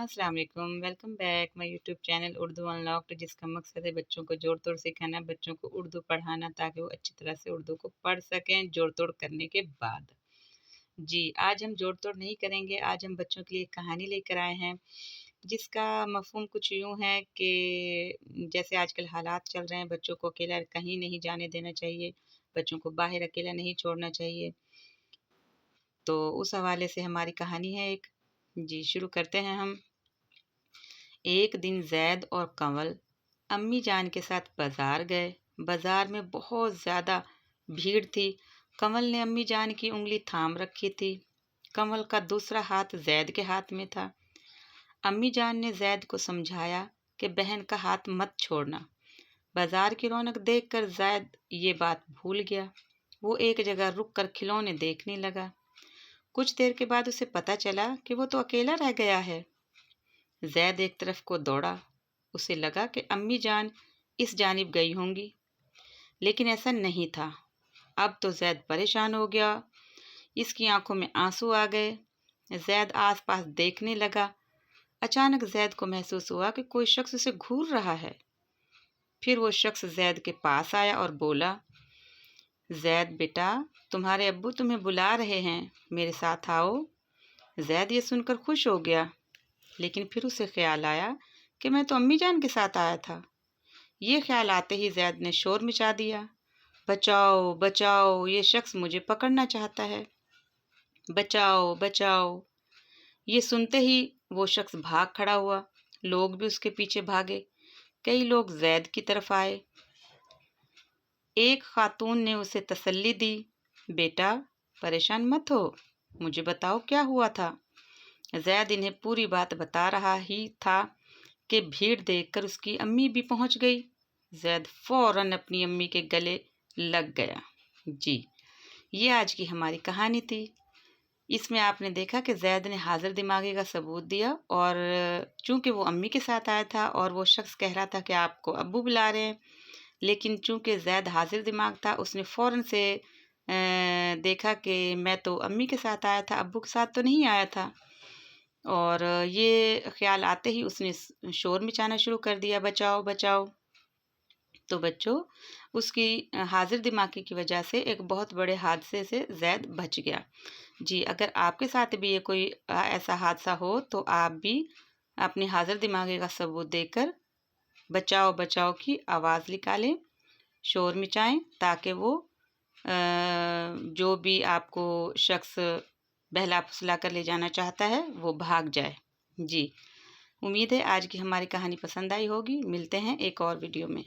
अस्सलाम वालेकुम, welcome back my YouTube channel Urdu unlocked, जिसका मकसद है बच्चों को जोड़ तोड़ सिखाना, बच्चों को उर्दू पढ़ाना ताकि वो अच्छी तरह से उर्दू को पढ़ सकें जोड़ तोड़ करने के बाद। जी, आज हम जोड़ तोड़ नहीं करेंगे, आज हम बच्चों के लिए एक कहानी लेकर आए हैं, जिसका मफ़हूम कुछ यूँ है कि जैसे आजकल हालात चल रहे हैं, बच्चों को अकेला कहीं नहीं जाने देना चाहिए, बच्चों को बाहर अकेला नहीं छोड़ना चाहिए। तो उस हवाले से हमारी कहानी है एक। जी, शुरू करते हैं हम। एक दिन ज़ैद और कंवल अम्मी जान के साथ बाज़ार गए। बाज़ार में बहुत ज़्यादा भीड़ थी। कंवल ने अम्मी जान की उँगली थाम रखी थी। कंवल का दूसरा हाथ ज़ैद के हाथ में था। अम्मी जान ने ज़ैद को समझाया कि बहन का हाथ मत छोड़ना। बाज़ार की रौनक देखकर ज़ैद ये बात भूल गया। वो एक जगह रुक कर खिलौने देखने लगा। कुछ देर के बाद उसे पता चला कि वो तो अकेला रह गया है। ज़ैद एक तरफ को दौड़ा। उसे लगा कि अम्मी जान इस जानिब गई होंगी, लेकिन ऐसा नहीं था। अब तो ज़ैद परेशान हो गया। इसकी आंखों में आंसू आ गए। ज़ैद आसपास देखने लगा। अचानक ज़ैद को महसूस हुआ कि कोई शख्स उसे घूर रहा है। फिर वो शख्स ज़ैद के पास आया और बोला, ज़ैद बेटा, तुम्हारे अब्बू तुम्हें बुला रहे हैं, मेरे साथ आओ। ज़ैद ये सुनकर खुश हो गया, लेकिन फिर उसे ख्याल आया कि मैं तो अम्मी जान के साथ आया था। ये ख्याल आते ही ज़ैद ने शोर मचा दिया, बचाओ बचाओ, ये शख्स मुझे पकड़ना चाहता है, बचाओ बचाओ। ये सुनते ही वो शख्स भाग खड़ा हुआ। लोग भी उसके पीछे भागे। कई लोग ज़ैद की तरफ आए। एक खातून ने उसे तसल्ली दी, बेटा परेशान मत हो, मुझे बताओ क्या हुआ था। ज़ैद इन्हें पूरी बात बता रहा ही था कि भीड़ देखकर उसकी अम्मी भी पहुंच गई। ज़ैद फौरन अपनी अम्मी के गले लग गया। जी, ये आज की हमारी कहानी थी। इसमें आपने देखा कि ज़ैद ने हाज़िर दिमागी का सबूत दिया, और चूँकि वो अम्मी के साथ आया था और वो शख्स कह रहा था कि आपको अब्बू बुला रहे हैं, लेकिन चूँकि ज़ैद हाज़िर दिमाग था, उसने फ़ौरन से देखा कि मैं तो अम्मी के साथ आया था, अब्बू के साथ तो नहीं आया था। और ये ख़्याल आते ही उसने शोर मचाना शुरू कर दिया, बचाओ बचाओ। तो बच्चों, उसकी हाज़िर दिमागी की वजह से एक बहुत बड़े हादसे से ज़ैद बच गया। जी, अगर आपके साथ भी ये कोई ऐसा हादसा हो, तो आप भी अपनी हाज़िर दिमागी का सबूत देकर बचाओ बचाओ की आवाज़ निकालें, शोर मचाएं, ताकि वो जो भी आपको शख्स बहला फुसला कर ले जाना चाहता है, वो भाग जाए। जी, उम्मीद है आज की हमारी कहानी पसंद आई होगी। मिलते हैं एक और वीडियो में।